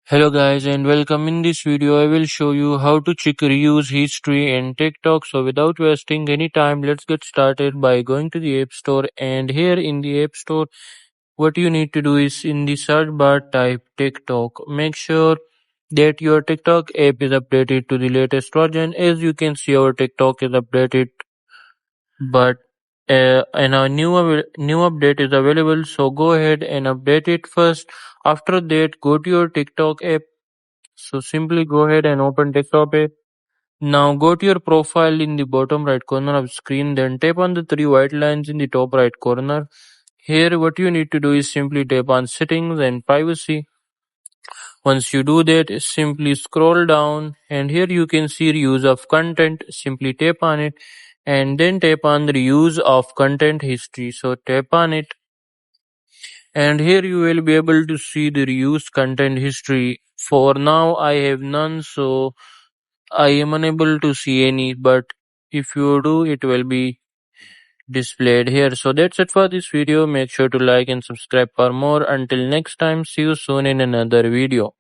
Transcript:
Hello guys and welcome. In this video I will show you how to check reuse history and TikTok. So without wasting any time, let's get started by going to the App Store. And here in the App Store, what you need to do is in the search bar type TikTok. Make sure that your TikTok app is updated to the latest version. As you can see, our TikTok is updated, but and a new update is available. So go ahead and update it first. After that, go to your TikTok app. So simply go ahead and open TikTok app. Now go to your profile in the bottom right corner of screen, then tap on the three white lines in the top right corner. Here what you need to do is simply tap on settings and privacy. Once you do that, simply scroll down and here you can see reuse of content. Simply tap on it and then tap on the reuse of content history. So tap on it and here you will be able to see the reused content history. For now I have none, so I am unable to see any, but if you do, it will be displayed here. So that's it for this video. Make sure to like and subscribe for more. Until next time, see you soon in another video.